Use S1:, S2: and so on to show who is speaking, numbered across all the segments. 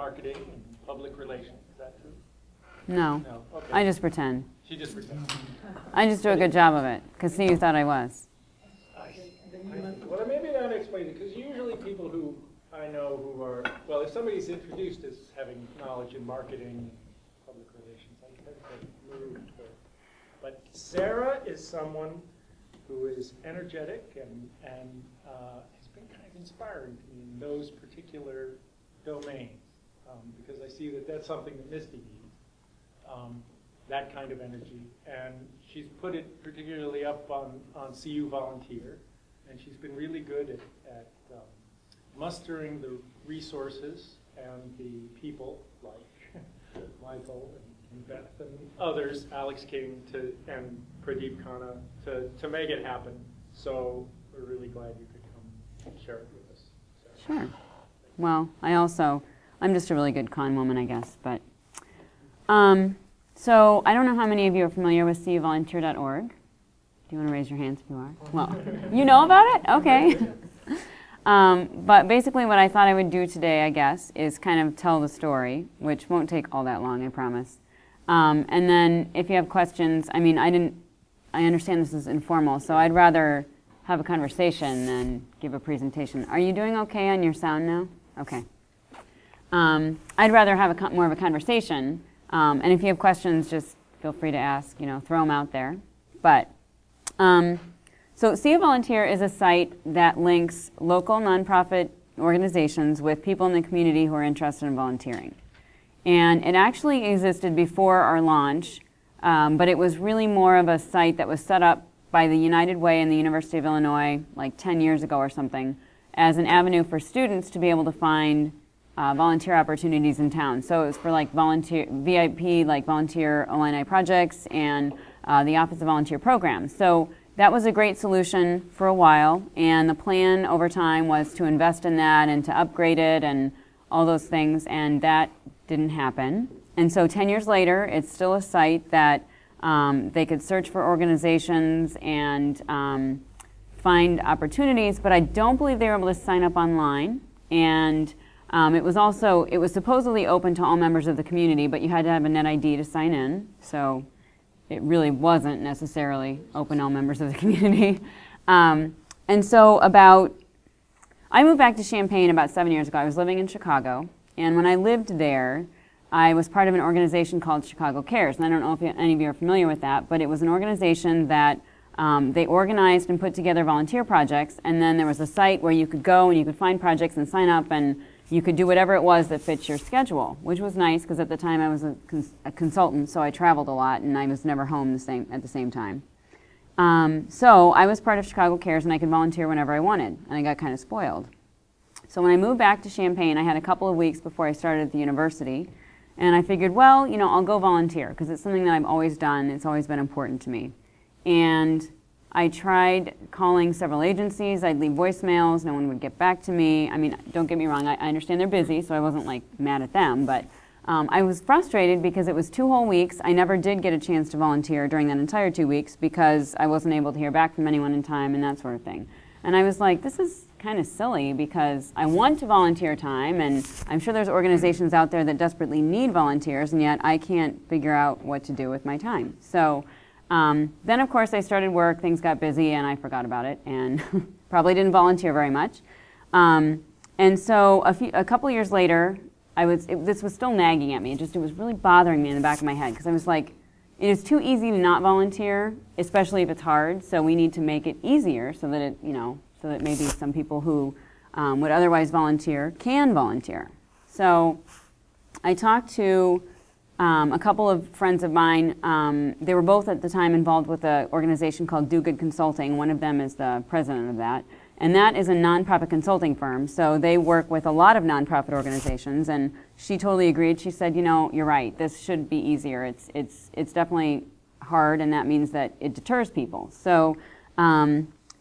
S1: marketing and public relations. Is that true?
S2: No.
S1: No. Okay.
S2: I just pretend.
S1: She just pretends.
S2: I just do a good job of it, because see, you thought I was.
S1: Well, maybe that explains it, because usually people who I know who are, well, if somebody's introduced as having knowledge in marketing and public relations, I tend to move to it. But Sarah is someone who is energetic and has been kind of inspiring to me in those particular domains, because I see that that's something that Misty needs, that kind of energy. And she's put it particularly up on CUVolunteer, and she's been really good at mustering the resources and the people like Michael and Beth and others, Alex King and Pradeep Khanna, to make it happen. So we're really glad you could come and share it with us. So.
S2: Sure. Well, I'm just a really good con woman, I guess. But so I don't know how many of you are familiar with CUVolunteer.org. Do you want to raise your hands if you are? Well, you know about it? Okay. But basically what I thought I would do today, I guess, is kind of tell the story, which won't take all that long, I promise. And then if you have questions, I mean, I understand this is informal, so I'd rather have a conversation than give a presentation. Are you doing okay on your sound now? Okay. I'd rather have more of a conversation, and if you have questions, just feel free to ask, throw them out there. But so CUVolunteer is a site that links local nonprofit organizations with people in the community who are interested in volunteering. And it actually existed before our launch, but it was really more of a site that was set up by the United Way and the University of Illinois like 10 years ago or something as an avenue for students to be able to find volunteer opportunities in town. So it was for like VIP, like volunteer Illini projects and the Office of Volunteer Programs. So that was a great solution for a while, and the plan over time was to invest in that and to upgrade it and all those things, and that didn't happen. And so 10 years later, it's still a site that they could search for organizations and find opportunities, but I don't believe they were able to sign up online. And it was supposedly open to all members of the community, but you had to have a net ID to sign in. So it really wasn't necessarily open to all members of the community. And so I moved back to Champaign about 7 years ago. I was living in Chicago, and when I lived there, I was part of an organization called Chicago Cares. And I don't know if any of you are familiar with that, but it was an organization that they organized and put together volunteer projects, and then there was a site where you could go and you could find projects and sign up, and you could do whatever it was that fits your schedule, which was nice because at the time I was a consultant, so I traveled a lot and I was never home at the same time. So I was part of Chicago Cares and I could volunteer whenever I wanted, and I got kind of spoiled. So when I moved back to Champaign, I had a couple of weeks before I started at the university, and I figured, well, I'll go volunteer because it's something that I've always done. It's always been important to me. And I tried calling several agencies. I'd leave voicemails. No one would get back to me. I mean, don't get me wrong. I understand they're busy, so I wasn't like mad at them. But I was frustrated because it was 2 whole weeks. I never did get a chance to volunteer during that entire 2 weeks because I wasn't able to hear back from anyone in time and that sort of thing. And I was like, this is kind of silly because I want to volunteer time, and I'm sure there's organizations out there that desperately need volunteers, and yet I can't figure out what to do with my time. So then, of course, I started work, things got busy, and I forgot about it, and probably didn't volunteer very much. And so a couple years later, this was still nagging at me. It was really bothering me in the back of my head, because I was like, it is too easy to not volunteer, especially if it's hard, so we need to make it easier so that so that maybe some people who would otherwise volunteer can volunteer. So I talked to a couple of friends of mine. They were both at the time involved with an organization called Do Good Consulting. One of them is the president of that. And that is a nonprofit consulting firm. So they work with a lot of nonprofit organizations. And she totally agreed. She said, you're right. This should be easier. It's definitely hard, and that means that it deters people. So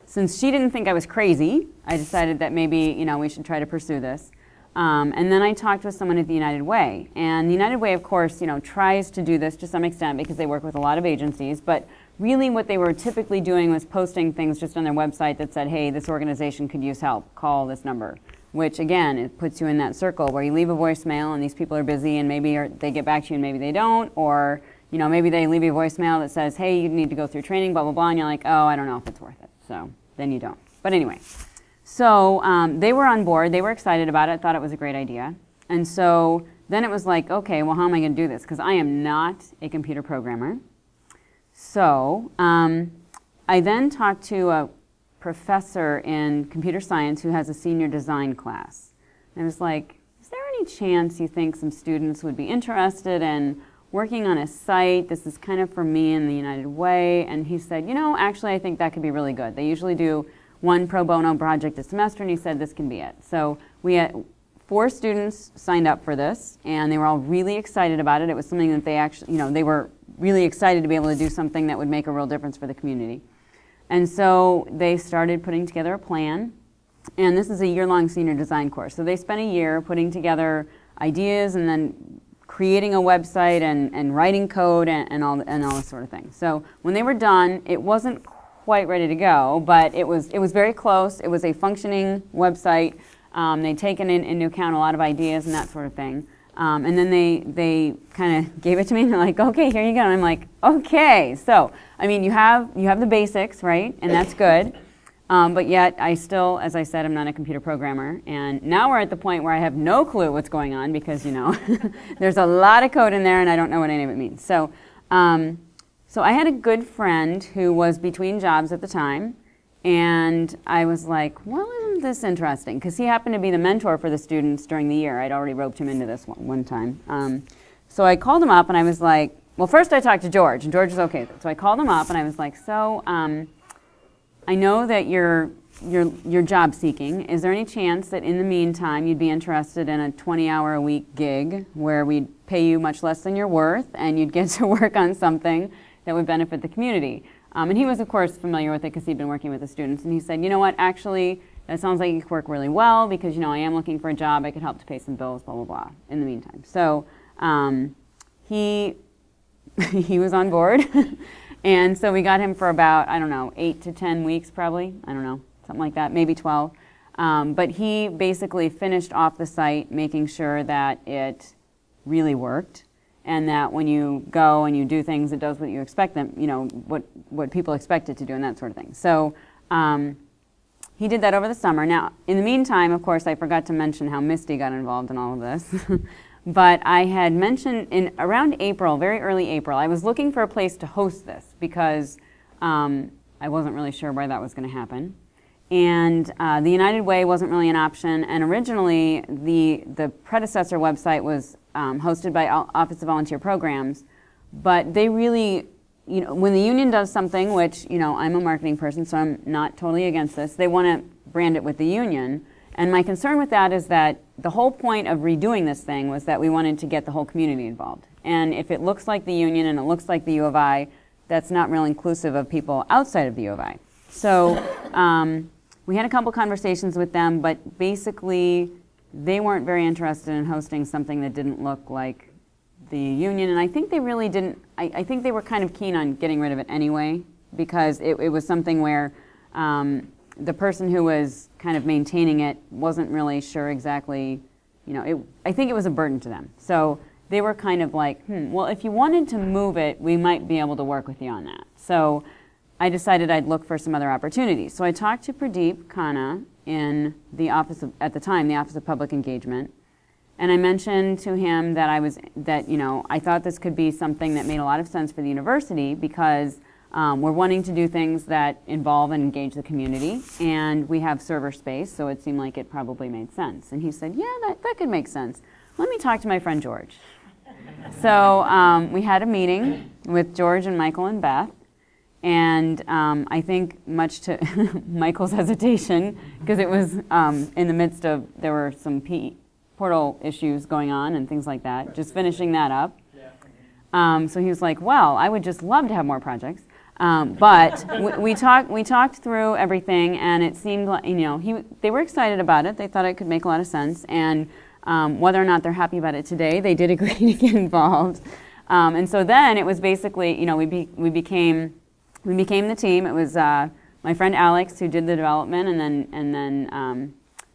S2: since she didn't think I was crazy, I decided that maybe we should try to pursue this. And then I talked with someone at the United Way. And the United Way, of course, tries to do this to some extent because they work with a lot of agencies. But really what they were typically doing was posting things just on their website that said, hey, this organization could use help. Call this number. which again, it puts you in that circle where you leave a voicemail and these people are busy and maybe they get back to you and maybe they don't, or you know, maybe they leave you a voicemail that says, hey, you need to go through training, blah, blah, blah, and you're like, oh, I don't know if it's worth it. So then you don't. But anyway, so they were on board. They were excited about it, thought it was a great idea. And so then it was like, okay, well, how am I going to do this? Because I am not a computer programmer. So I then talked to a professor in computer science who has a senior design class. And I was like, is there any chance you think some students would be interested in working on a site? This is kind of for me in the United Way. And he said, you know, actually, I think that could be really good. They usually do one pro bono project a semester, and he said this can be it. So we had 4 students signed up for this, and they were all really excited about it. It was something that they actually, you know, they were really excited to be able to do something that would make a real difference for the community. And so they started putting together a plan, and this is a year-long senior design course. So they spent a year putting together ideas and then creating a website and writing code and all this sort of thing. So when they were done, it wasn't quite ready to go, but it was very close. It was a functioning website. They'd taken into account a lot of ideas and that sort of thing. And then they kind of gave it to me and they're like, okay, here you go. And I'm like, okay. So, I mean, you have the basics, right? And that's good. But yet, I still, as I said, I'm not a computer programmer. And now we're at the point where I have no clue what's going on because, you know, there's a lot of code in there and I don't know what any of it means. So, so I had a good friend who was between jobs at the time. And I was like, well, isn't this interesting? Because he happened to be the mentor for the students during the year. I'd already roped him into this one time. So I called him up and I was like, well, first I talked to George, and George was okay with it. So I called him up and I was like, so I know that you're job seeking. Is there any chance that in the meantime you'd be interested in a 20-hour-a-week gig where we'd pay you much less than you're worth and you'd get to work on something that would benefit the community? And he was, of course, familiar with it because he'd been working with the students. And he said, you know what, actually, that sounds like you could work really well because, you know, I am looking for a job. I could help to pay some bills, blah, blah, blah, in the meantime. So he was on board. And so we got him for about, I don't know, 8 to 10 weeks probably. I don't know, something like that, maybe 12. But he basically finished off the site making sure that it really worked. And that when you go and you do things, it does what you expect them, you know, what people expect it to do and that sort of thing. So he did that over the summer. Now, in the meantime, of course, I forgot to mention how Misty got involved in all of this. But I had mentioned in around April, very early April, I was looking for a place to host this because I wasn't really sure where that was going to happen. And the United Way wasn't really an option. And originally, the predecessor website was hosted by Office of Volunteer Programs. But they really, you know, when the union does something, which, you know, I'm a marketing person, so I'm not totally against this, they want to brand it with the union. And my concern with that is that the whole point of redoing this thing was that we wanted to get the whole community involved. And if it looks like the union and it looks like the U of I, that's not real inclusive of people outside of the U of I. So we had a couple conversations with them, but basically they weren't very interested in hosting something that didn't look like the union. And I think they really didn't, I think they were kind of keen on getting rid of it anyway, because it was something where the person who was kind of maintaining it wasn't really sure exactly, you know, I think it was a burden to them. So they were kind of like, well, if you wanted to move it, we might be able to work with you on that. So I decided I'd look for some other opportunities. So I talked to Pradeep Khanna in the office of, at the time, the Office of Public Engagement, and I mentioned to him that you know, I thought this could be something that made a lot of sense for the university because we're wanting to do things that involve and engage the community, and we have server space, so it seemed like it probably made sense. And he said, yeah, that could make sense. Let me talk to my friend George. So we had a meeting with George and Michael and Beth, and I think much to Michael's hesitation, because it was in the midst of, there were some portal issues going on and things like that, just finishing that up. So he was like, well, I would just love to have more projects. But we talked through everything, and it seemed like, you know, they were excited about it. They thought it could make a lot of sense, and whether or not they're happy about it today, they did agree to get involved. And so then it was basically, you know, we became the team. It was my friend Alex who did the development, and then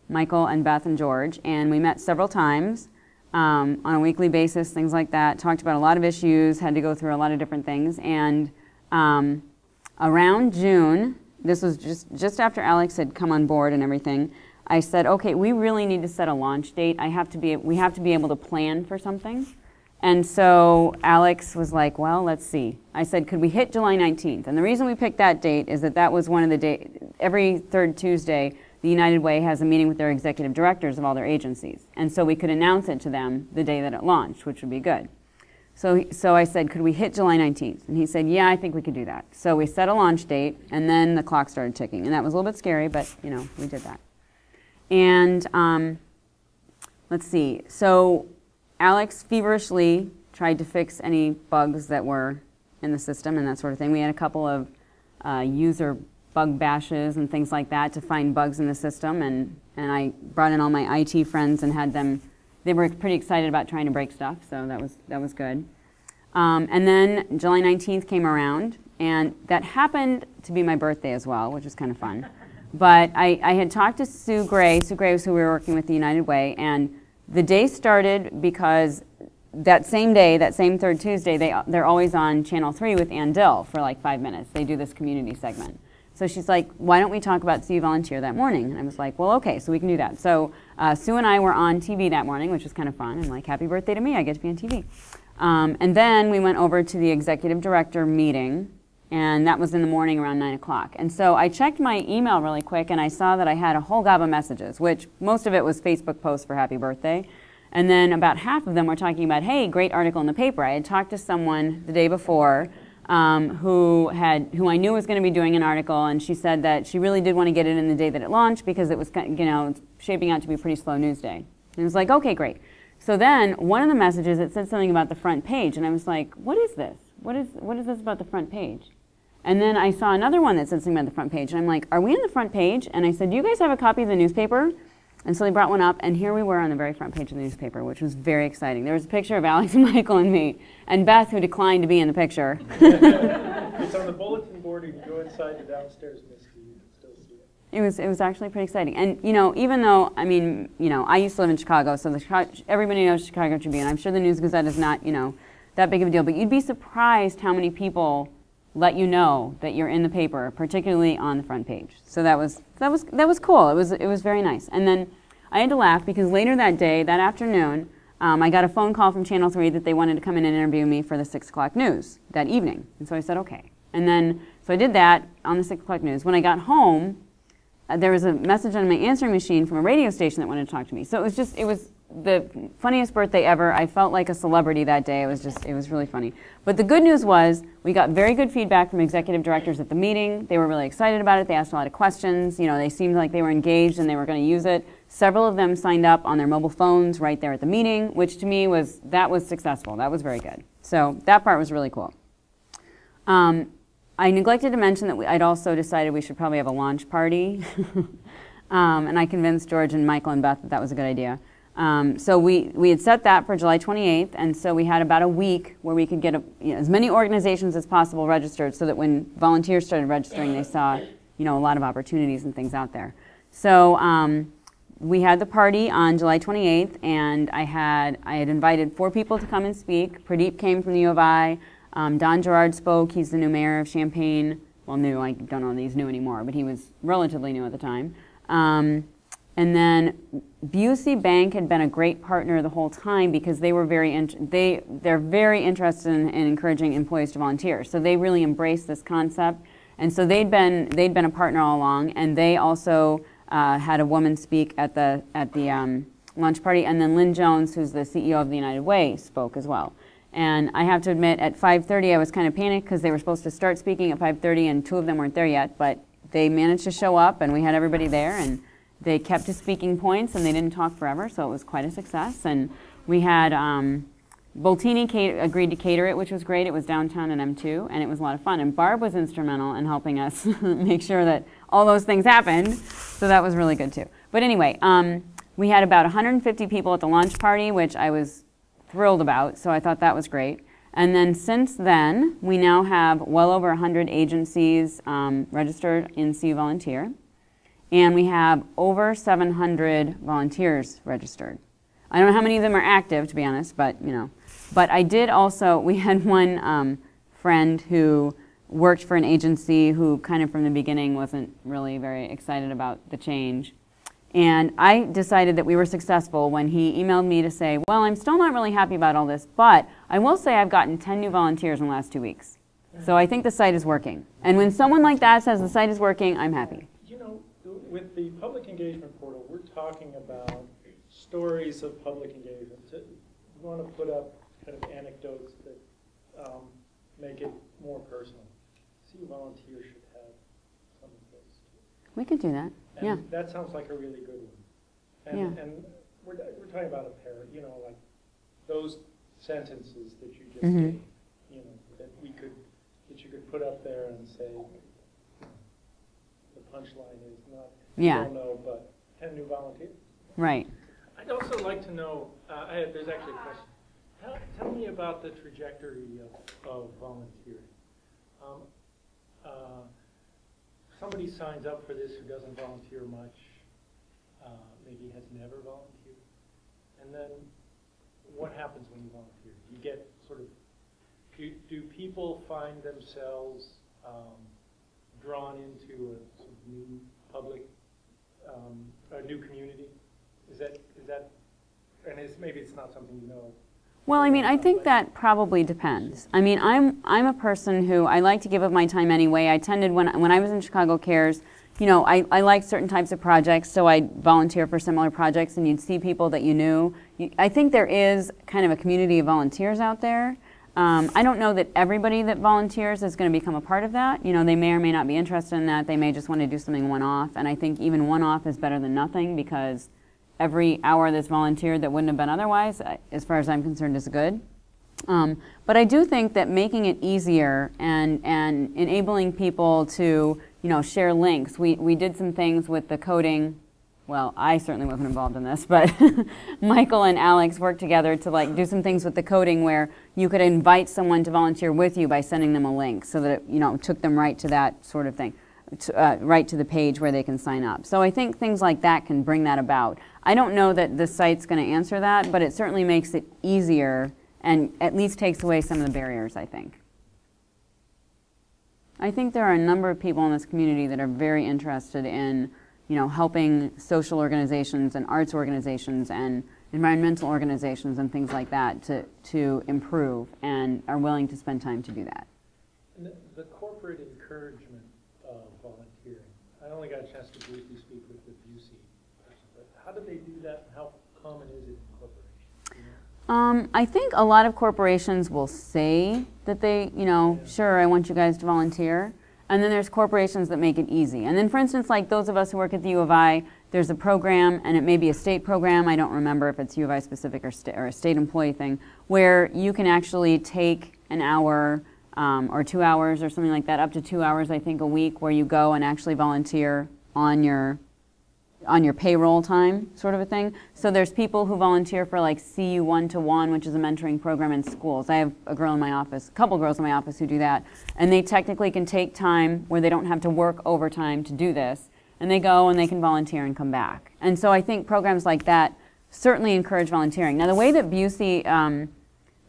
S2: Michael and Beth and George, and we met several times on a weekly basis, things like that, talked about a lot of issues, had to go through a lot of different things, and around June, this was just after Alex had come on board and everything, I said, okay, we really need to set a launch date. We have to be able to plan for something. And so Alex was like, well, let's see. I said, could we hit July 19th? And the reason we picked that date is that was one of the days, every third Tuesday, the United Way has a meeting with their executive directors of all their agencies. And so we could announce it to them the day that it launched, which would be good. So I said, could we hit July 19th? And he said, yeah, I think we could do that. So we set a launch date, and then the clock started ticking. And that was a little bit scary, but you know, we did that. And let's see. So Alex feverishly tried to fix any bugs that were in the system and that sort of thing. We had a couple of user bug bashes and things like that to find bugs in the system. And I brought in all my IT friends and had them. They were pretty excited about trying to break stuff, so that was good. And then July 19th came around, and that happened to be my birthday as well, which was kind of fun. But I had talked to Sue Gray. Sue Gray was who we were working with the United Way, and the day started because that same day, that same third Tuesday, they're always on Channel 3 with Ann Dill for like 5 minutes. They do this community segment. So she's like, why don't we talk about CUVolunteer that morning? And I was like, well, okay, so we can do that. So Sue and I were on TV that morning, which was kind of fun. I'm like, happy birthday to me, I get to be on TV. And then we went over to the executive director meeting, and that was in the morning around 9 o'clock. And so I checked my email really quick, and I saw that I had a whole gob of messages, which most of it was Facebook posts for happy birthday. And then about half of them were talking about, hey, great article in the paper. I had talked to someone the day before who I knew was going to be doing an article, and she said that she really did want to get it in the day that it launched because it was, you know, shaping out to be a pretty slow news day. And it was like, okay, great. So then one of the messages, it said something about the front page, and I was like, what is this? What is this about the front page? And then I saw another one that said something about the front page, and I'm like, are we on the front page? And I said, do you guys have a copy of the newspaper? And so they brought one up, and here we were on the very front page of the newspaper, which was very exciting. There was a picture of Alex and Michael and me, and Beth, who declined to be in the picture.
S1: It's on the bulletin board, and you go inside the downstairs MSTE, you can still see it.
S2: It was actually pretty exciting. And, you know, even though, I mean, you know, I used to live in Chicago, so everybody knows Chicago Tribune. I'm sure the News Gazette is not, you know, that big of a deal, but you'd be surprised how many people let you know that you're in the paper, particularly on the front page. So that was cool. It was very nice. And then I had to laugh because later that day, that afternoon, I got a phone call from Channel 3 that they wanted to come in and interview me for the 6 o'clock news that evening. And so I said, okay. And then, so I did that on the 6 o'clock news. When I got home, there was a message on my answering machine from a radio station that wanted to talk to me. So it was the funniest birthday ever. I felt like a celebrity that day. It was really funny. But the good news was we got very good feedback from executive directors at the meeting. They were really excited about it. They asked a lot of questions. You know, they seemed like they were engaged and they were going to use it. Several of them signed up on their mobile phones right there at the meeting, which to me was successful. That was very good. So that part was really cool. I neglected to mention that I'd also decided we should probably have a launch party. And I convinced George and Michael and Beth that that was a good idea. So we had set that for July 28th, and so we had about a week where we could get as many organizations as possible registered so that when volunteers started registering, they saw a lot of opportunities and things out there. So we had the party on July 28th, and I had invited 4 people to come and speak. Pradeep came from the U of I. Don Gerard spoke. He's the new mayor of Champaign. Well, new, I don't know that he's new anymore, but he was relatively new at the time. And then Busey Bank had been a great partner the whole time because they were they're very interested in encouraging employees to volunteer. So they really embraced this concept, and so they'd been a partner all along. And they also had a woman speak at the lunch party, and then Lynn Jones, who's the CEO of the United Way, spoke as well. And I have to admit, at 5:30, I was kind of panicked because they were supposed to start speaking at 5:30, and 2 of them weren't there yet. But they managed to show up, and we had everybody there, and they kept to speaking points, and they didn't talk forever, so it was quite a success. And we had Boltini agreed to cater it, which was great. It was downtown at M2, and it was a lot of fun. And Barb was instrumental in helping us make sure that all those things happened, so that was really good too. But anyway, we had about 150 people at the launch party, which I was thrilled about, so I thought that was great. And then since then, we now have well over 100 agencies registered in CUVolunteer. and we have over 700 volunteers registered. I don't know how many of them are active, to be honest, but you know. But I did also, we had one friend who worked for an agency who kind of from the beginning wasn't really very excited about the change. And I decided that we were successful when he emailed me to say, well, I'm still not really happy about all this, but I will say I've gotten 10 new volunteers in the last 2 weeks. So I think the site is working. And when someone like that says the site is working, I'm happy.
S1: You know, with the public engagement portal, we're talking about stories of public engagement. We want to put up kind of anecdotes that make it more personal. CUVolunteer should have some of those too.
S2: We could do that.
S1: And
S2: yeah.
S1: that sounds like a really good one. And,
S2: yeah.
S1: and we're talking about a pair, you know, like those sentences that you just
S2: mm-hmm.
S1: gave, you know, that you could put up there and say, the punchline is not,
S2: yeah.
S1: I don't know, but 10 new volunteers.
S2: Right.
S1: I'd also like to know, there's actually a question. Tell me about the trajectory of volunteering. Somebody signs up for this who doesn't volunteer much, maybe has never volunteered, and then what happens when you volunteer? You get sort of, do people find themselves drawn into a sort of new public, a new community? Is that, and maybe it's not something you know.
S2: Well, I mean, I think that probably depends. I mean, I'm a person who, I like to give of my time anyway. I attended, when I was in Chicago Cares, you know, I like certain types of projects, so I volunteer for similar projects, and you'd see people that you knew. I think there is kind of a community of volunteers out there. I don't know that everybody that volunteers is going to become a part of that. You know, they may or may not be interested in that. They may just want to do something one-off, and I think even one-off is better than nothing, because every hour that's volunteered that wouldn't have been otherwise, as far as I'm concerned, is good. But I do think that making it easier and enabling people to, you know, share links. We did some things with the coding. Well, I certainly wasn't involved in this, but Michael and Alex worked together to like do some things with the coding where you could invite someone to volunteer with you by sending them a link, so that it, you know, took them right to that sort of thing. Right to the page where they can sign up. So I think things like that can bring that about. I don't know that the site's going to answer that, but it certainly makes it easier and at least takes away some of the barriers, I think. I think there are a number of people in this community that are very interested in, you know, helping social organizations and arts organizations and environmental organizations and things like that to improve, and are willing to spend time to do that.
S1: And the corporate encouragement of volunteering. I only got a chance to briefly speak with the BUC person, but how do they do that, and how common is it in corporations? You know?
S2: I think a lot of corporations will say that they, you know, yeah. Sure, I want you guys to volunteer. And then there's corporations that make it easy. And then, for instance, like those of us who work at the U of I, there's a program, and it may be a state program, I don't remember if it's U of I specific or a state employee thing, where you can actually take an hour or 2 hours or something like that, up to 2 hours, I think, a week, where you go and actually volunteer on your payroll time, sort of a thing. So there's people who volunteer for like CU 1-to-1, which is a mentoring program in schools. I have a girl in my office, a couple girls in my office who do that, and they technically can take time where they don't have to work overtime to do this, and they go and they can volunteer and come back. And so I think programs like that certainly encourage volunteering. Now, the way that BUC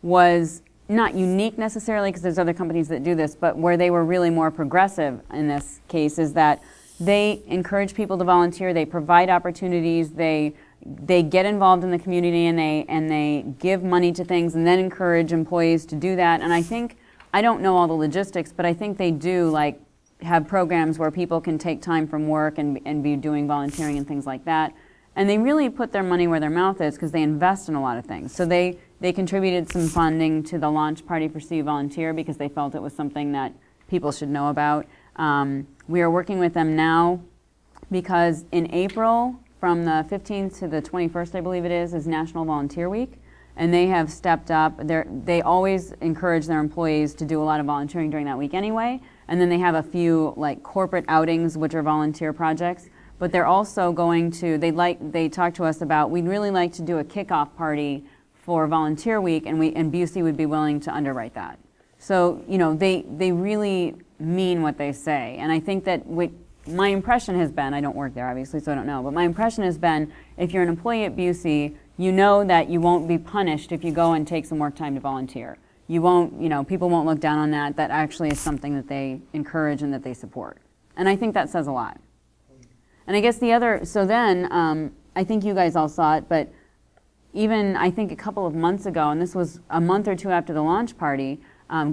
S2: was not unique necessarily, because there's other companies that do this, but where they were really more progressive in this case is that they encourage people to volunteer, they provide opportunities, they get involved in the community, and they give money to things, and then encourage employees to do that. And I think, I don't know all the logistics, but I think they do like have programs where people can take time from work and be doing volunteering and things like that. And they really put their money where their mouth is, because they invest in a lot of things. So they contributed some funding to the launch party for CUVolunteer because they felt it was something that people should know about. We are working with them now because in April, from the 15th to the 21st, I believe it is National Volunteer Week. And they have stepped up. They always encourage their employees to do a lot of volunteering during that week anyway. And then they have a few like corporate outings, which are volunteer projects. But they're also going to, they talked to us about, we'd really like to do a kickoff party for Volunteer Week, and BUC would be willing to underwrite that. So, you know, they really mean what they say. And I think that my impression has been, I don't work there obviously, so I don't know, but my impression has been if you're an employee at Busey, you know that you won't be punished if you go and take some work time to volunteer. You won't, people won't look down on that. That actually is something that they encourage and that they support. And I think that says a lot. And I guess the other, so then, I think you guys all saw it, but even I think a couple of months ago, and this was a month or two after the launch party,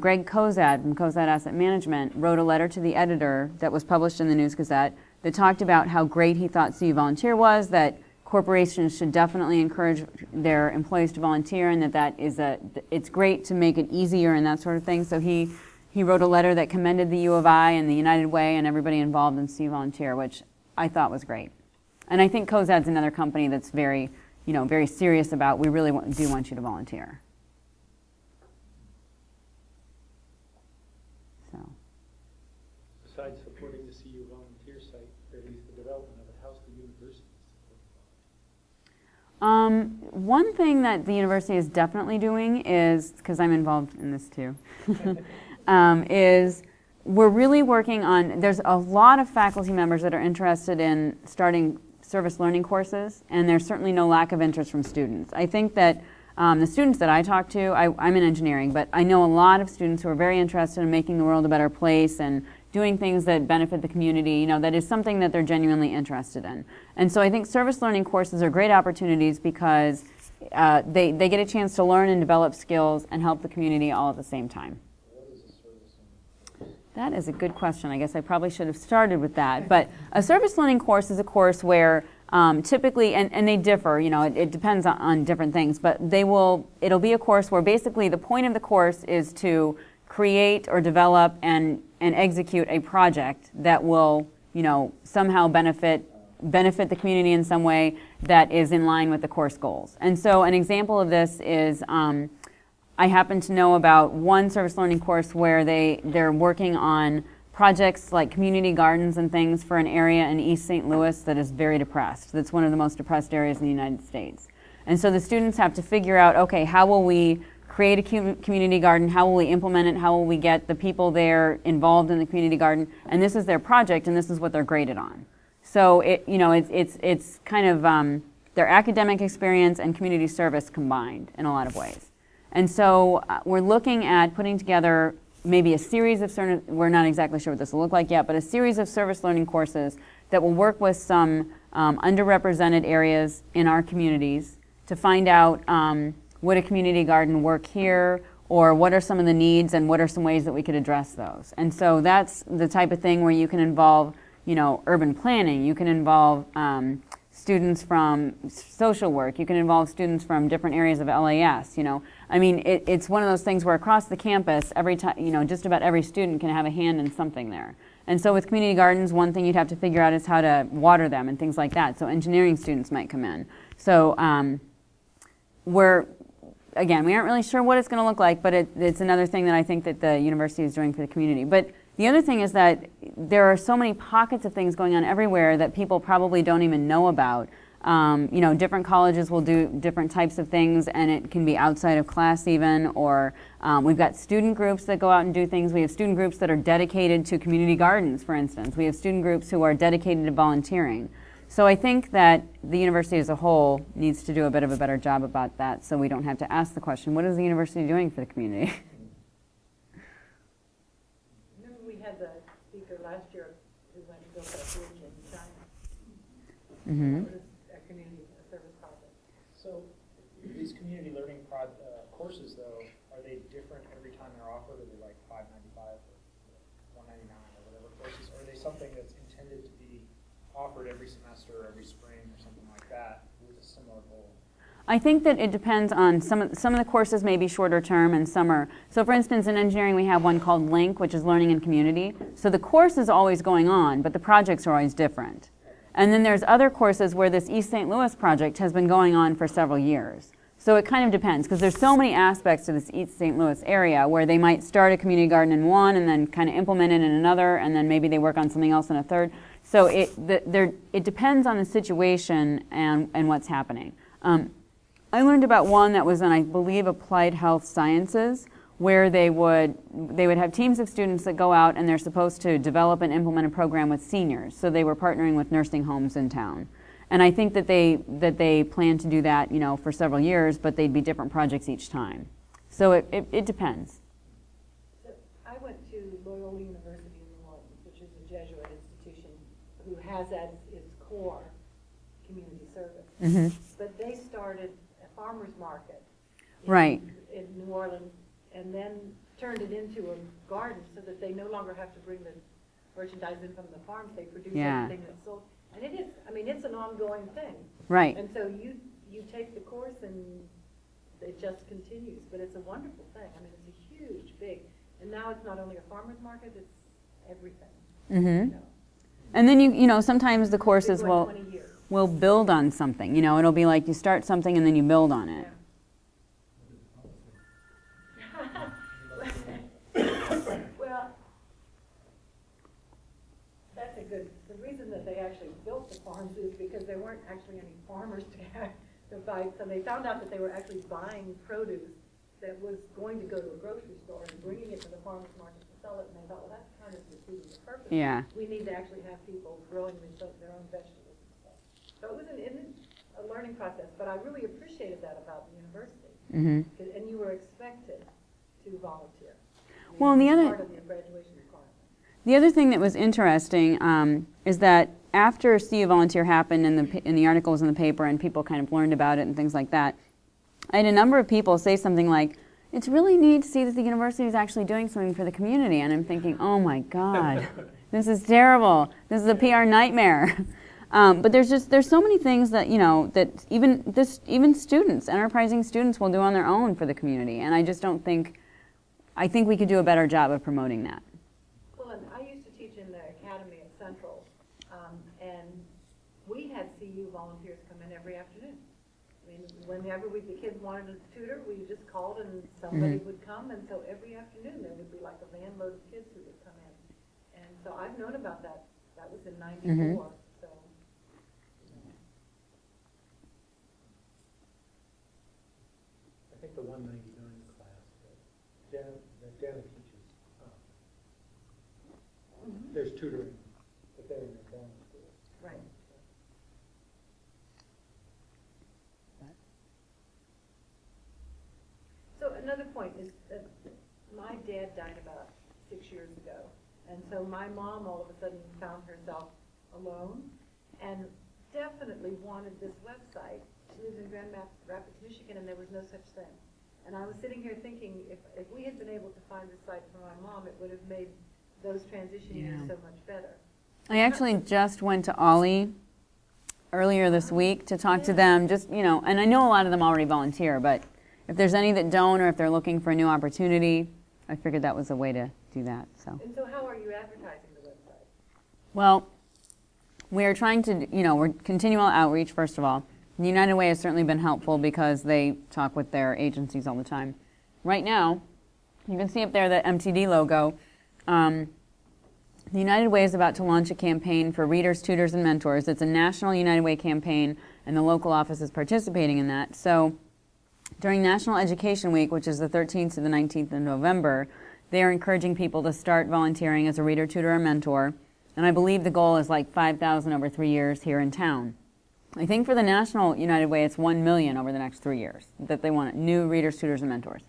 S2: Greg Kozad from Kozad Asset Management wrote a letter to the editor that was published in the News Gazette that talked about how great he thought CUVolunteer was, that corporations should definitely encourage their employees to volunteer, and it's great to make it easier and that sort of thing. So he wrote a letter that commended the U of I and the United Way and everybody involved in CUVolunteer, which I thought was great. And I think Kozad's another company that's very, very serious about, we really do want you to volunteer. So.
S1: Besides supporting the CUVolunteer site, or at least the development of it, how's the university supporting it?
S2: One thing that the university is definitely doing is, because I'm involved in this too, is we're really working on, there's a lot of faculty members that are interested in starting service learning courses, and there's certainly no lack of interest from students. I think that the students that I talk to, I'm in engineering, but I know a lot of students who are very interested in making the world a better place and doing things that benefit the community, that is something that they're genuinely interested in. And so I think service learning courses are great opportunities because they get a chance to learn and develop skills and help the community all at the same time. That is a good question. I guess I probably should have started with that. But a service learning course is a course where typically, and they differ, it depends on different things, but it'll be a course where basically the point of the course is to create or develop and execute a project that will, somehow benefit the community in some way that is in line with the course goals. And so an example of this is I happen to know about one service learning course where they're working on projects like community gardens and things for an area in East St. Louis that is very depressed. That's one of the most depressed areas in the United States. And so the students have to figure out, okay, how will we create a community garden? How will we implement it? How will we get the people there involved in the community garden? And this is their project, and this is what they're graded on. So it's kind of their academic experience and community service combined in a lot of ways. And so we're looking at putting together maybe a series of, we're not exactly sure what this will look like yet, but a series of service learning courses that will work with some underrepresented areas in our communities to find out would a community garden work here, or what are some of the needs and what are some ways that we could address those. And so that's the type of thing where you can involve, urban planning, you can involve students from social work, you can involve students from different areas of LAS, I mean, it's one of those things where across the campus, every time, just about every student can have a hand in something there. And so with community gardens, one thing you'd have to figure out is how to water them and things like that. So engineering students might come in. So again, we aren't really sure what it's going to look like, but it's another thing that I think that the university is doing for the community. But the other thing is that there are so many pockets of things going on everywhere that people probably don't even know about. Different colleges will do different types of things, and it can be outside of class even, or we've got student groups that go out and do things. We have student groups that are dedicated to community gardens, for instance. We have student groups who are dedicated to volunteering. So I think that the university as a whole needs to do a bit of a better job about that, so we don't have to ask the question, what is the university doing for the community?
S3: Remember we had the speaker last year who went and built that bridge in China.
S2: Mm-hmm.
S3: That was a community service project.
S4: So these community learning courses, though, are they different every time they're offered? Are they like $5.95 or $1.99 or whatever courses? Or are they something that's intended to be offered every semester or every spring or something like that with a similar goal?
S2: I think that it depends on some of the courses may be shorter term and some are. So for instance, in engineering we have one called LINK, which is Learning in Community. So the course is always going on, but the projects are always different. And then there's other courses where this East St. Louis project has been going on for several years. So it kind of depends, because there's so many aspects to this East St. Louis area where they might start a community garden in one and then kind of implement it in another, and then maybe they work on something else in a third. So it depends on the situation and what's happening. I learned about one that was in, I believe, applied health sciences, where they would have teams of students that go out and they're supposed to develop and implement a program with seniors. So they were partnering with nursing homes in town. And I think that they plan to do that, you know, for several years, but they'd be different projects each time. So it depends.
S3: So I went to Loyola University in New Orleans, which is a Jesuit institution who has as its core community service.
S2: Mm-hmm.
S3: But they started a farmer's market
S2: Right.
S3: in New Orleans and then turned it into a garden so that they no longer have to bring the merchandise in from the farms. They produce everything that's sold. And it is, I mean, it's an ongoing thing.
S2: Right.
S3: And so you take the course and it just continues. But it's a wonderful thing. I mean, it's a huge, big, and now it's not only a farmer's market, it's everything.
S2: Mm-hmm.
S3: You know.
S2: And then you know, sometimes the courses
S3: Been going
S2: will
S3: 20 years.
S2: build on something. You know, it'll be like you start something and then you build on it.
S3: Well, that's a good, the reason that they actually built the farms is because there weren't actually any farmers to buy, so they found out that they were actually buying produce that was going to go to a grocery store and bringing it to the farmer's market to sell it, and they thought, well, that's kind of defeating the purpose.
S2: Yeah.
S3: We need to actually have people growing their own vegetables and stuff. So it was a learning process, but I really appreciated that about the university.
S2: Mm-hmm.
S3: And you were expected to volunteer.
S2: Well, and the other
S3: part of your graduation requirement.
S2: The other thing that was interesting is that after CUVolunteer happened in the articles in the paper and people kind of learned about it and things like that, I had a number of people say something like, it's really neat to see that the university is actually doing something for the community. And I'm thinking, oh my God, this is terrible. This is a PR nightmare. But there's so many things that, you know, that even students, enterprising students will do on their own for the community. And I just don't think, I think we could do a better job of promoting that.
S3: Well, and I used to teach in the academy at Central, and we had CU volunteers come in every afternoon. I mean, whenever the kids wanted a tutor, we just called and somebody would come, and so every afternoon there would be like a van load of kids who would come in. And so I've known about that. That was in '94. So.
S1: I think the 199 class that Dana teaches, there's tutoring, but they're in their Dana school.
S3: Right. So another point is that my dad died about 6 years ago. And so my mom all of a sudden found herself alone and definitely wanted this website. She lives in Grand Rapids, Michigan, and there was no such thing. And I was sitting here thinking, if we had been able to find this site for my mom, it would have made those transition years so much better.
S2: I actually just went to Ollie earlier this week to talk to them, just, you know, and I know a lot of them already volunteer, but if there's any that don't, or if they're looking for a new opportunity, I figured that was a way to do that. So.
S3: And so how are you advertising the website?
S2: Well, we are trying to, you know, we're continual outreach, first of all. The United Way has certainly been helpful because they talk with their agencies all the time. Right now, you can see up there the MTD logo. The United Way is about to launch a campaign for readers, tutors, and mentors. It's a national United Way campaign, and the local office is participating in that. So during National Education Week, which is the 13th to the 19th of November, they are encouraging people to start volunteering as a reader, tutor, or mentor. And I believe the goal is like 5,000 over 3 years here in town. I think for the National United Way, it's 1 million over the next 3 years that they want new readers, tutors, and mentors.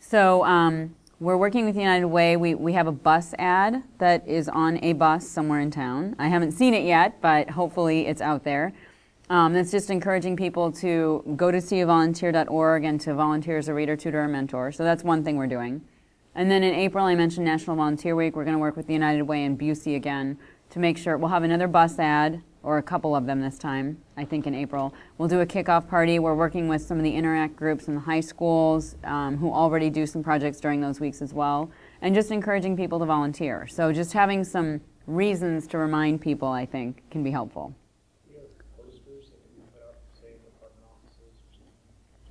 S2: So we're working with United Way. We have a bus ad that is on a bus somewhere in town. I haven't seen it yet, but hopefully it's out there. That's just encouraging people to go to CUVolunteer.org and to volunteer as a reader, tutor, or mentor. So that's one thing we're doing. And then in April, I mentioned National Volunteer Week. We're going to work with the United Way in Busey again to make sure we'll have another bus ad, or a couple of them this time, I think in April. We'll do a kickoff party. We're working with some of the Interact groups in the high schools who already do some projects during those weeks as well, and just encouraging people to volunteer. So just having some reasons to remind people, I think, can be helpful.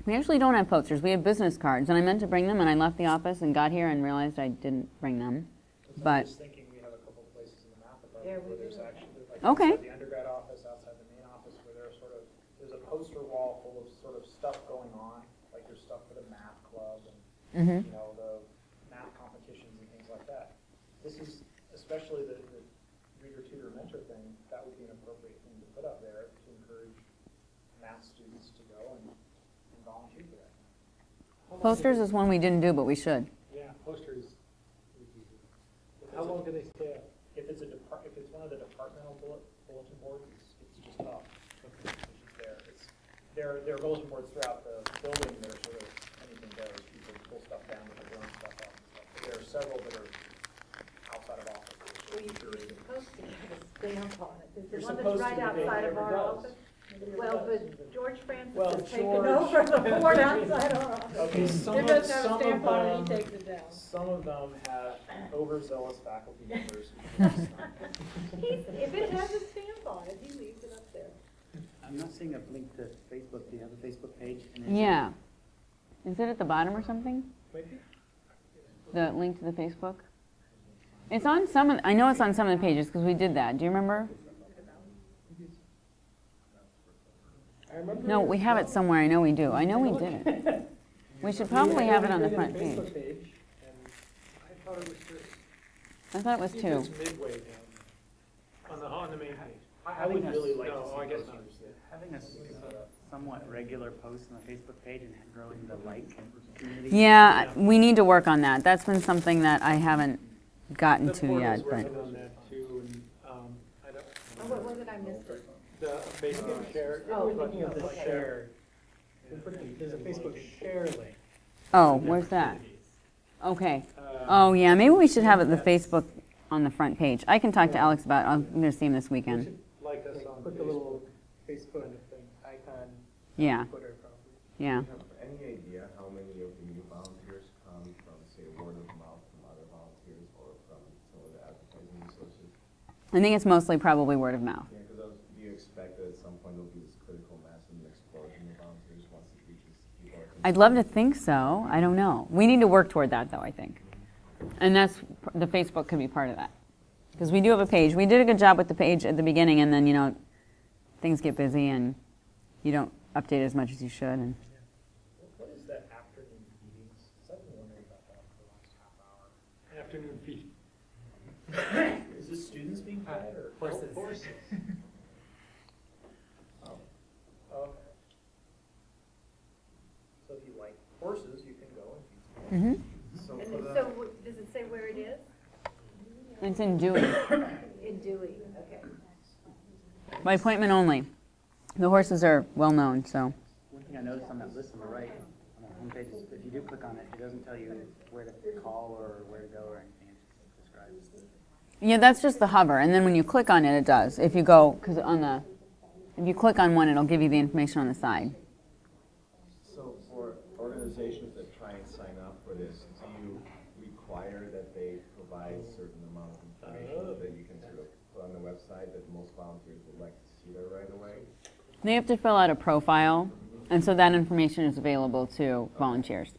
S2: We actually don't have posters. We have business cards, and I meant to bring them, and I left the office and got here and realized I didn't bring them.
S4: I was thinking we have a couple of places in the map where there's actually like outside the undergrad office, outside the main office, where there's there's a poster wall full of sort of stuff going on, like there's stuff for the math club and you know the this is, especially the reader, tutor, mentor thing, that would be an appropriate thing to put up there to encourage math students to go and volunteer for that.
S2: Posters is one we didn't do, but we should.
S1: Yeah, posters. How long do they stay up?
S4: If it's one of the departmental bulletin boards, it's just up. It's just there. There are bulletin boards throughout the building that are sort of anything goes. People pull stuff down and put their own stuff up and stuff. But there are several that are outside of office.
S3: Well, you're supposed to have a stamp on it. There's
S4: You're
S3: the one
S4: supposed
S3: that's right
S4: to, but it
S3: outside of
S4: never
S3: our
S4: does.
S3: office. Well, but George Francis
S4: Well,
S3: has taken
S4: George-
S3: over the board outside our office.
S4: Okay,
S3: It
S4: some
S3: doesn't have a
S4: of
S3: stamp on it,
S4: them,
S3: he takes it down.
S4: some of them have overzealous faculty members.
S3: If it has a stamp on it, he leaves it up there.
S5: I'm not seeing a link to Facebook. Do you have a Facebook page?
S2: Yeah. Is it at the bottom or something?
S1: Maybe?
S2: The link to the Facebook? It's on some of, I know it's on some of the pages because we did that. Do you remember?
S1: I remember.
S2: No, we have it somewhere. I know we do. I know we did it. We should probably have it on the front page.
S1: Facebook page, and I thought it was just.
S2: I thought it was
S1: I think
S2: two.
S1: it's midway down on the main page.
S4: I would really like
S1: No,
S4: to see
S1: I guess
S4: posters
S1: not.
S4: that
S5: Having a somewhat regular post on the Facebook page and growing the like community.
S2: Yeah, we need to work on that. That's been something that I haven't gotten
S1: The
S2: to
S1: portal's
S2: yet. But
S1: working on that too, and, I don't.
S3: Oh, what did I miss?
S1: The Facebook share.
S3: Oh,
S1: We're looking at the
S3: okay.
S1: share. There's a Facebook share link.
S2: oh, where's that? Okay.
S1: Uh,
S2: Oh, yeah. Maybe we should have it the Facebook on the front page. I can talk to Alex about it. I'm going to see him this
S1: You
S2: weekend.
S1: should like us on
S6: Click the little
S1: Facebook
S6: Facebook
S1: kind of thing.
S6: icon,
S2: Yeah,
S6: Twitter probably.
S2: yeah.
S7: Do you have any idea how many of the new volunteers come from, say, word of mouth from other volunteers or from some of the advertising resources?
S2: I think it's mostly probably word of mouth.
S7: Yeah, because do you expect that at some point there'll be this critical mass and an explosion of volunteers once it reaches people?
S2: I'd love to think so. I don't know. We need to work toward that, though, I think. And that's, the Facebook could be part of that. Because we do have a page. We did a good job with the page at the beginning, and then, you know, things get busy and you don't update as much as you should. And
S4: What is that afternoon meetings? Because I've been wondering about that for the last half hour.
S1: Afternoon feed.
S4: Is this students being fed or?
S1: Horses.
S4: Oh, okay. So if you like horses, you can go and feed some horses.
S7: So
S3: And
S7: for
S3: then,
S7: the,
S3: so, does it say where it is?
S2: it's in Dewey.
S3: In Dewey, okay.
S2: By appointment only. The horses are well-known, so.
S5: One thing I noticed on that list on the right, on the homepage, is if you do click on it, it doesn't tell you where to call or where to go or anything. It just describes.
S2: Yeah, that's just the hover. And then when you click on it, it does. If you go, because if you click on one, it'll give you the information on the side.
S7: so for organizations that try and sign up for this, do you require that they provide certain amount of information that you can sort of put on the website that most volunteers would like to see there right away?
S2: They have to fill out a profile, and so that information is available to volunteers.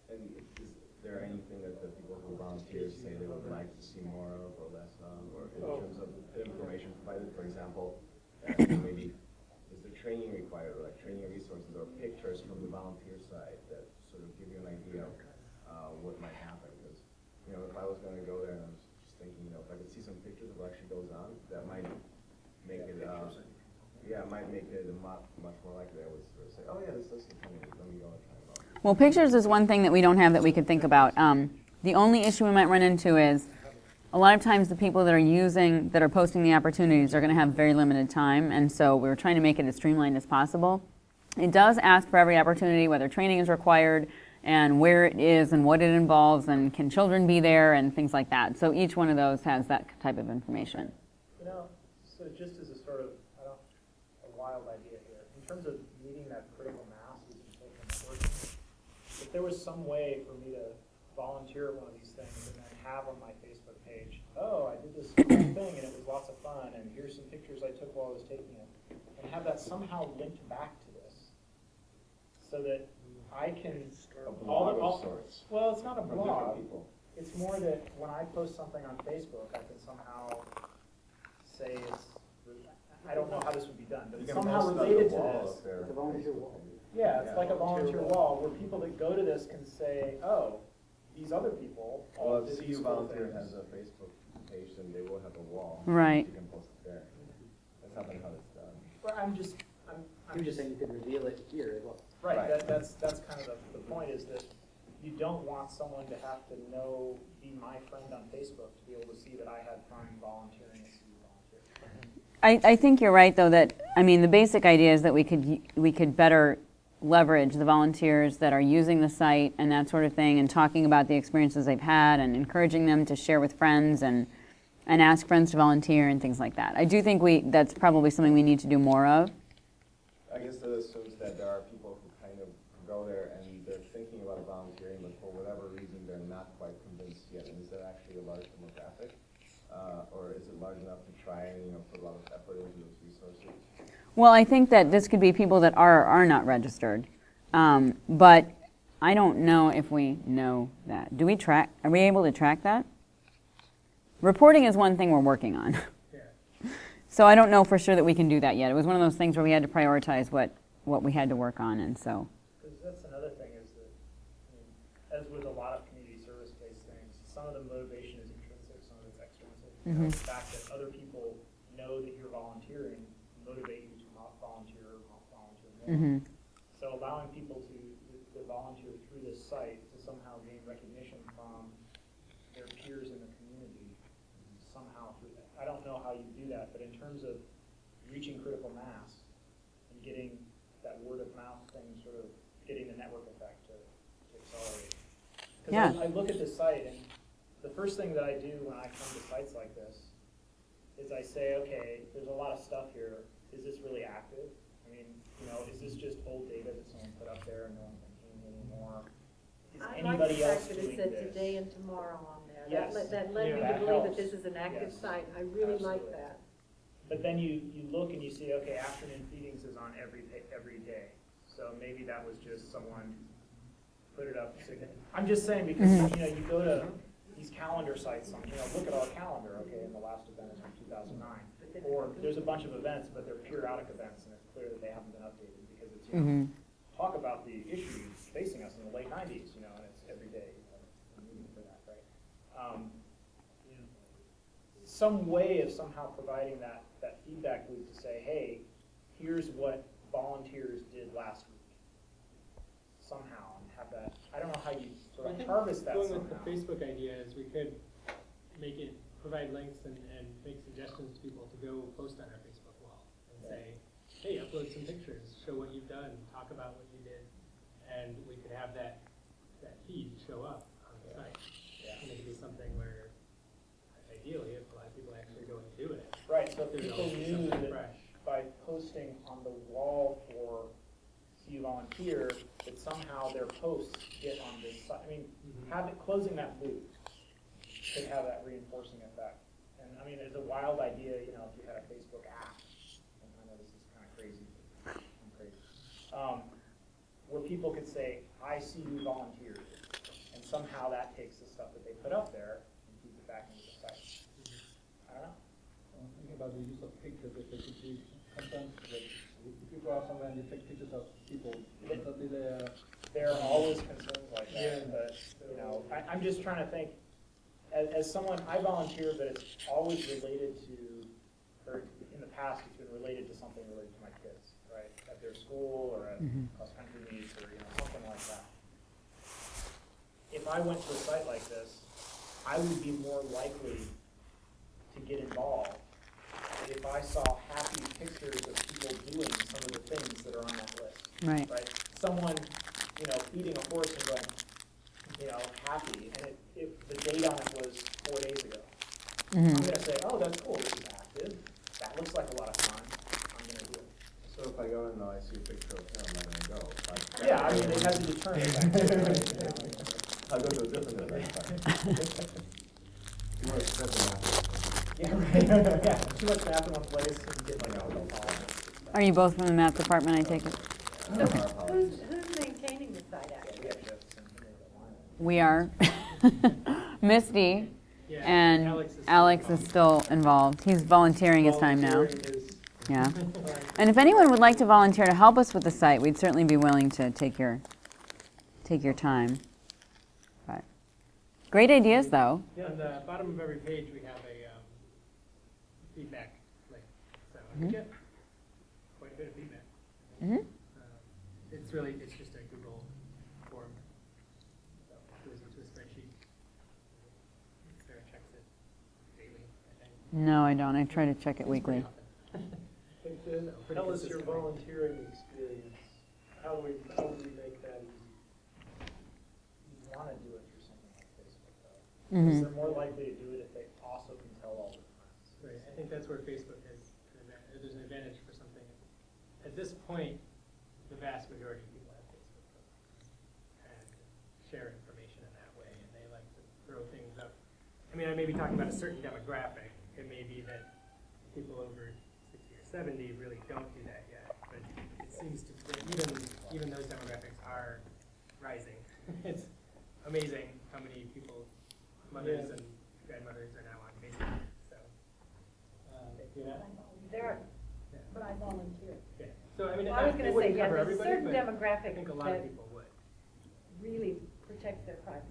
S7: And is there anything that the people who volunteer say they would like to see more of or less of, or in terms of the information provided? For example, maybe is there training required, or like training resources or pictures from the volunteer side that sort of give you an idea of what might happen? Because, you know, if I was going to go there and I was just thinking, you know, if I could see some pictures of what actually goes on, that might make it, yeah, it might make it much more likely I would sort of say, oh yeah, this does something, let me go and try and volunteer.
S2: Well, pictures is one thing that we don't have that we could think about. The only issue we might run into is a lot of times the people that are posting the opportunities are going to have very limited time, and so we're trying to make it as streamlined as possible. It does ask for every opportunity whether training is required and where it is and what it involves and can children be there and things like that. So each one of those has that type of information.
S4: You know, so just as a sort of, a wild idea here, in terms of meeting that critical mass as a social network, if there was some way for me to volunteer at one of these things and then have on my Facebook page, oh, I did this cool thing and it was lots of fun, and here's some pictures I took while I was taking it, and have that somehow linked back to this, so that I can...
S7: A blog of sorts.
S4: Well, it's not a
S7: From
S4: blog.
S7: different people.
S4: It's more that when I post something on Facebook, I can somehow say it's, I don't know how this would be done, but
S7: You
S4: it's
S7: can
S4: somehow
S7: post it on the
S4: related to
S7: wall
S4: this.
S7: up there.
S6: It's a volunteer wall.
S4: Yeah, it's
S7: Yeah.
S4: like a volunteer wall where people that go to this can say, oh, these other people
S7: Well,
S4: all
S7: if
S4: did these
S7: CU
S4: cool
S7: Volunteer
S4: things.
S7: has a Facebook page, then they will have a wall.
S2: Right.
S7: You can post it there. That's not how it's done.
S4: Well, I'm
S5: You're just saying you could reveal it here as well.
S4: Right,
S7: Right.
S4: that's kind of the point, is that you don't want someone to have to be my friend on Facebook to be able to see that I had fun volunteering at CU Volunteer.
S2: I think you're right, though, that, I mean, the basic idea is that we could better leverage the volunteers that are using the site and that sort of thing, and talking about the experiences they've had and encouraging them to share with friends and ask friends to volunteer and things like that. I do think that's probably something we need to do more of.
S7: I guess that assumes that there are people who kind of go there and they're thinking about volunteering, but for whatever reason, they're not quite convinced yet. And is that actually a large demographic? Or is it large enough to try and, put a lot of effort into those resources?
S2: Well, I think that this could be people that are not registered. But I don't know if we know that. Are we able to track that? Reporting is one thing we're working on. So I don't know for sure that we can do that yet. It was one of those things where we had to prioritize what we had to work on, and so.
S4: Because that's another thing, is that, as with a lot of community service-based things, some of the motivation is intrinsic, some of it's extrinsic. The fact that other people know that you're volunteering motivate you to not volunteer or not volunteer more. So allowing people to volunteer through this site to somehow gain recognition from their peers in the community, somehow through that. I don't know how you do that, but in terms of reaching critical mass and getting that word of mouth thing, sort of getting the network effect to accelerate. Because I look at the site, and the first thing that I do when I come to sites like this is I say, okay, there's a lot of stuff here. Is this really active? I mean, is this just old data that someone put up there and no one's maintaining anymore? Is
S3: I like
S4: anybody
S3: the
S4: else
S3: fact that
S4: doing
S3: it said
S4: this?
S3: today and tomorrow on there.
S4: Yes.
S3: That led me
S4: That
S3: to believe
S4: helps.
S3: that this is an active
S4: Yes.
S3: site. I really like
S4: Absolutely.
S3: that.
S4: But then you look and you see, okay, afternoon feedings is on every day. So maybe that was just someone put it up. I'm just saying, because you go to these calendar sites, look at our calendar, okay, and the last event is from 2009. Or there's a bunch of events, but they're periodic events, and it's clear that they haven't been updated, because it's, talk about the issues facing us in the late 90s, and it's every day, meeting for that, right? Some way of somehow providing that feedback loop to say, hey, here's what volunteers did last week, somehow, and have that. I don't know how you sort of harvest that
S1: Going
S4: somehow.
S1: with the Facebook idea is we could provide links and make suggestions to people to go post on our Facebook wall and say, hey, upload some pictures, show what you've done, talk about what you did, and we could have that feed show up on the site. And it could be something where, ideally, if a lot of people actually go and do it.
S4: Right, so if
S1: there's
S4: people
S1: always
S4: knew
S1: something
S4: that
S1: fresh.
S4: by posting on the wall for CUVolunteer, that somehow their posts get on this site. I mean, closing that loop could have that reinforcing effect. And I mean, it's a wild idea, if you had a Facebook app, and I know this is kind of crazy, I'm crazy, where people could say, I see you volunteered, and somehow that takes the stuff that they put up there and feeds it back into the site. I don't know.
S6: I'm thinking about the use of pictures, if they could be sometimes that if you go out somewhere and you take pictures of people, suddenly
S4: There are always concerns like that,
S6: Yeah.
S4: but, I'm just trying to think, as someone, I volunteer, but it's always related to, or in the past, it's been related to something related to my kids, right? At their school, or at cross-country meets, or, something like that. If I went to a site like this, I would be more likely to get involved if I saw happy pictures of people doing some of the things that are on that list.
S2: Right.
S4: Someone, feeding a horse and going, happy, and if the date on it was 4 days ago. I'm going to say, oh, that's cool, this is active. That looks like a lot of fun. I'm going to do it.
S7: So if I go and I see a picture of him, I'm not going to go.
S4: Yeah, I mean, they have to determine that.
S7: I'll go to a different event. You want to spread the map.
S4: Yeah, right. Yeah, too much math in one place and get like alcohol.
S2: Are you both from the math department, I take it?
S3: So who's maintaining the site actually?
S4: We have shifts and things that line.
S2: We are. Misty
S1: Yeah,
S2: and Alex is still involved. He's volunteering his time now.
S1: Volunteering is-
S2: Yeah. And if anyone would like to volunteer to help us with the site, we'd certainly be willing to take your time. But Great ideas, though.
S1: Yeah, on the bottom of every page, we have a feedback link. So we get quite a bit of feedback. It's just a Google form. So it goes into a spreadsheet. Sarah checks it daily, I think.
S2: No, I don't. I try to check it weekly.
S1: Tell us your volunteering experience. How do we make that easy?
S4: You want to do it through something like Facebook, though.
S2: Mhm.
S4: Because they're more likely to do it if they also can tell all their friends.
S1: Right. I think that's where Facebook has an advantage. There's an advantage for something. At this point, the vast majority of people have Facebook and share information in that way, and they like to throw things up. I mean, I may be talking about a certain demographic. It may be that people over 60 or 70 really don't do that yet, but it seems to that even those demographics are rising. It's amazing how many people, mothers and grandmothers, are now on Facebook. So,
S3: But I volunteer.
S1: yeah. So I mean,
S3: Well, I was
S1: it
S3: going to say,
S1: wouldn't
S3: yeah,
S1: cover
S3: there's a
S1: everybody,
S3: certain
S1: but
S3: demographic
S1: I think a lot of
S3: that
S1: people would.
S3: really protects their privacy.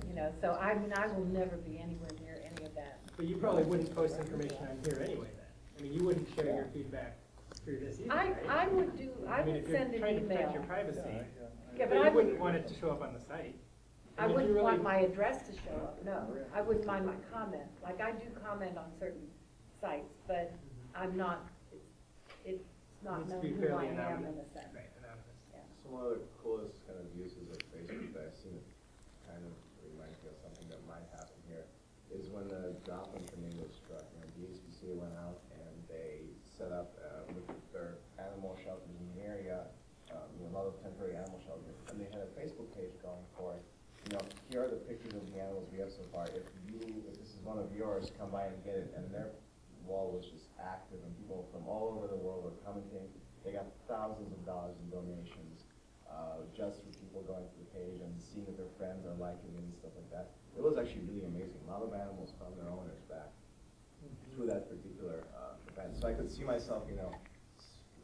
S3: You know, so I mean, I will never be anywhere near any of that.
S1: But you probably wouldn't post information on here anyway then. I mean, you wouldn't share your feedback through this either, right?
S3: I would do, I
S1: mean,
S3: would
S1: if you're
S3: send an
S1: trying to protect
S3: email.
S1: your privacy,
S3: Yeah,
S1: but
S3: but
S1: you
S3: I
S1: wouldn't
S3: would,
S1: want it to show up on the site.
S3: I
S1: mean, if you
S3: wouldn't
S1: really-
S3: want my address to show up, no. I wouldn't mind my comment. Like, I do comment on certain sites, but I'm not, it's not
S1: Needs to
S3: known
S1: be
S3: who I
S1: fairly
S3: am
S1: anonymous.
S3: in a sense.
S1: Right, anonymous.
S3: Yeah.
S7: Some of the coolest kind of uses of Facebook that I've seen, it kind of reminds me of something that might happen here, is when the Joplin tornado struck. You know, the HBCA went out and they set up with their animal shelters in the area, a lot of temporary animal shelters, and they had a Facebook page going for it. You know, here are the pictures of the animals we have so far. If this is one of yours, come by and get it. And their wall was just active, and people from all over the world were commenting. They got thousands of dollars in donations just for people going to the page and seeing that their friends are liking it and stuff like that. It was actually really amazing. A lot of animals found their owners back through that particular event. So I could see myself, you know,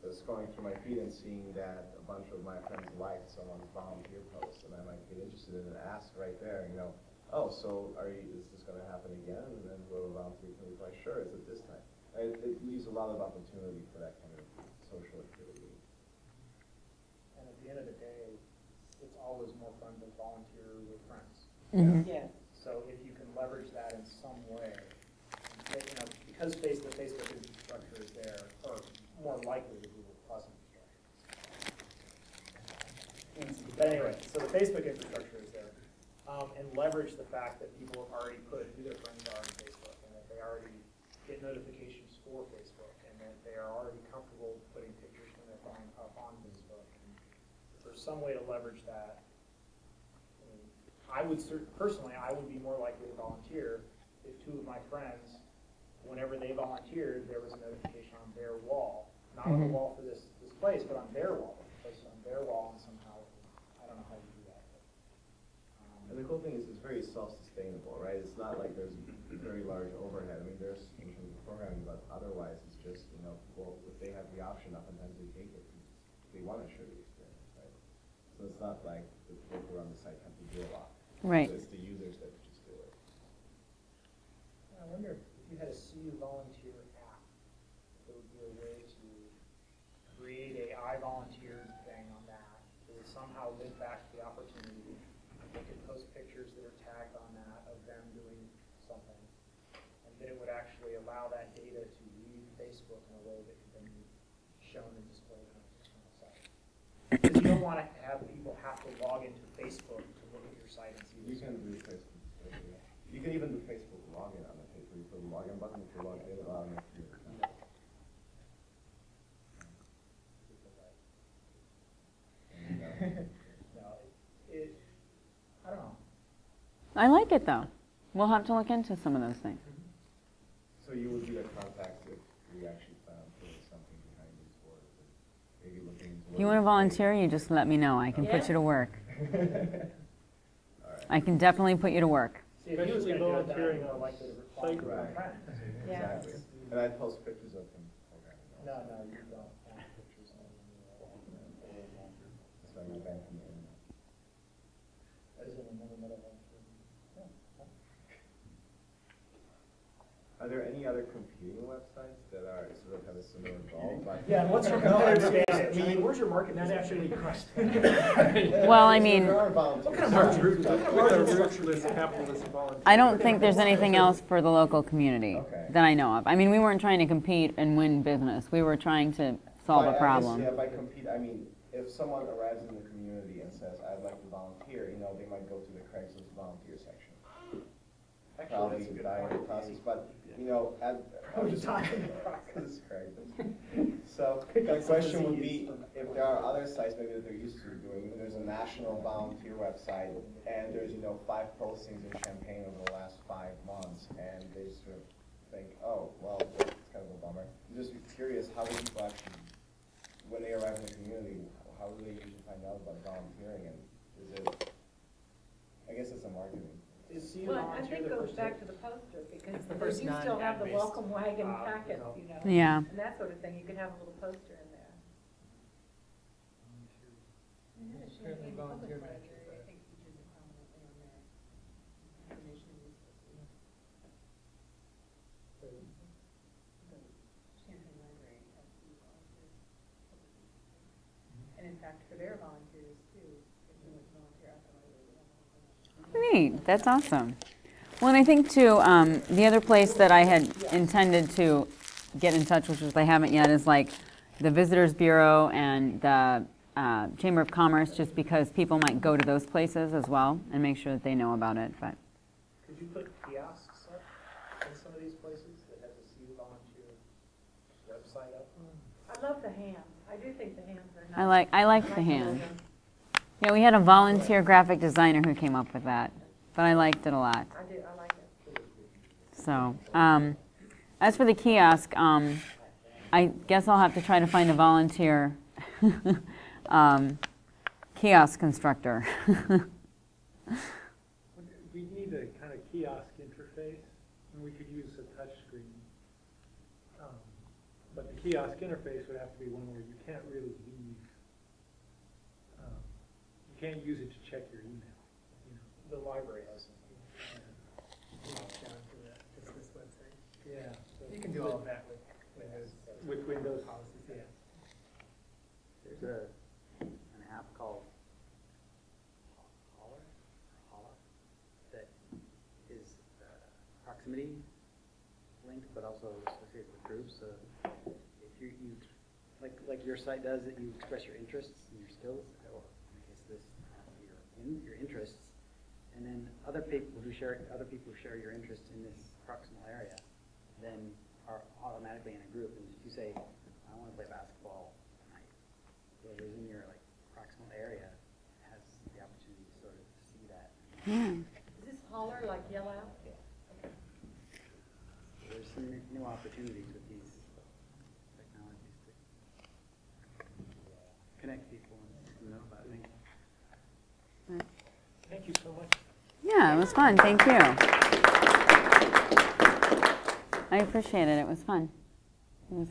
S7: scrolling through my feed and seeing that a bunch of my friends liked someone's volunteer post, and I might get interested in it and ask right there, you know, oh, so is this going to happen again? And then whoever volunteers can be like, sure, it's at this time. It leaves a lot of opportunity for that kind of social activity.
S4: And at the end of the day, it's always more fun to volunteer with friends.
S3: Yeah.
S4: So if you can leverage that in some way, and, you know, because the Facebook infrastructure is there, or more likely the Google Plus infrastructure. But anyway, so the Facebook infrastructure is there, and leverage the fact that people have already put who their friends are on Facebook, and that they already get notifications for Facebook, and that they are already comfortable putting pictures from their phone up on Facebook. And if there's some way to leverage that, I mean, personally, I would be more likely to volunteer if two of my friends, whenever they volunteered, there was a notification on their wall, not on the wall for this place, but on their wall, placed on their wall, and somehow, I don't know how you do that. But,
S7: And the cool thing is it's very self-sustainable, right? It's not like there's a very large overhead. I mean, there's in terms of programming, but otherwise it's just, you know, people, if they have the option, oftentimes they take it because they want to share the experience, right? So it's not like the people who are on the site have to do a lot.
S2: Right.
S7: So it's the users that just do it.
S4: I wonder if you had a CUVolunteer app, there would be a way to create a iVolunteer thing on that. It would somehow link back to the opportunity. They could post pictures that are tagged on that of them doing something. And then it would actually allow that data to leave Facebook in a way that can then be shown and displayed on an external site. Because you don't want to have people have to log into Facebook to look at your site and see
S7: You
S4: this.
S7: can do Facebook. You can even do Facebook login on the page where you put the login button if you're logged in, allowing it to your account.
S4: No, I don't know.
S2: I like it, though. We'll have to look into some of those things.
S7: So you would be the contact if we actually found there was something behind these boards, and maybe looking into.
S2: If you want to volunteer, you just let me know. I can put you to work.
S7: All right.
S2: I can definitely put you to work.
S4: See, if he was
S1: Especially
S4: going to do it, then
S1: volunteering
S4: I'd be more
S1: on
S4: likely to reply to my
S7: Right.
S4: friend.
S3: Yeah.
S7: Exactly. And I'd post pictures of him programming.
S4: No, you don't have pictures of me.
S7: That's why I'm banned from the internet.
S4: That is in another metaphor.
S7: Are there any other competing websites that are sort of have a similar goal? But
S4: Yeah, and what's your competitive advantage? I mean, where's your market
S1: Not
S4: position?
S1: actually
S2: Well, I mean,
S7: there are volunteers.
S1: With our rootless capitalist volunteer.
S2: I don't think there's anything else for the local community
S7: Okay.
S2: that I know of. I mean, we weren't trying to compete and win business. We were trying to solve
S7: By-
S2: a problem.
S7: I guess, yeah, by compete, I mean, if someone arrives in the community and says, I'd like to volunteer, you know, they might go to the Craigslist volunteer section.
S4: Actually,
S7: Probably
S4: that's a good
S7: die in the
S4: point.
S7: process, but, you know,
S4: Probably die in the
S7: This is Craigslist. So, the question would be, if there are other sites maybe that they're used to doing, there's a national volunteer website, and there's, you know, 5 postings in Champaign over the last 5 months, and they just sort of think, oh, well, it's kind of a bummer. I'm just curious, how do people actually, when they arrive in the community, how do they usually find out about volunteering, and is it, I guess it's a marketing.
S4: Is
S3: Well, I
S4: CUVolunteer
S3: think
S4: the
S3: it goes
S4: first
S3: back to the poster, because
S4: It's the
S3: they
S4: first
S3: do still have the
S4: non-ad-based,
S3: welcome wagon packet,
S4: result.
S3: you know?
S2: Yeah.
S3: And that sort of thing, you could have a little poster in there.
S6: Currently volunteer matches.
S3: And in fact, for their volunteers too, if you would volunteer at the library.
S2: Neat, that's awesome. Well, and I think too, the other place that I had intended to get in touch, which I haven't yet, is like the Visitors Bureau and the Chamber of Commerce, just because people might go to those places as well and make sure that they know about it. But
S4: Could you put kiosks up in some of these places that have the CUVolunteer website up?
S3: I love the hands, I do think the hands are nice.
S2: I like the hand. Yeah, we had a volunteer graphic designer who came up with that, but I liked it a lot.
S3: I do, I like it.
S2: So, as for the kiosk, I guess I'll have to try to find a volunteer kiosk constructor.
S1: We need a kind of kiosk interface, and we could use a touch screen. But the kiosk interface would have to be one where you can't really leave. You can't use it to check your email. You know.
S4: The library has some.
S1: Yeah.
S4: You can do all of that with Windows.
S1: With Windows.
S4: Policies,
S1: Yeah.
S5: There's an app called Holler that is proximity linked, but also associated with groups. So if you like your site does, that you express your interests and your skills, or in case this your interests, and then other people who share your interest in this proximal area, then are automatically in a group. And if you say, I want to play basketball tonight, whoever's in your proximal area has the opportunity to sort of see that.
S2: Yeah.
S3: Is this holler like yell out?
S5: There's some new opportunities with these technologies to connect people and know about things.
S1: Thank you so much.
S2: Yeah, it was fun. Thank you. I appreciate it. It was fun. It was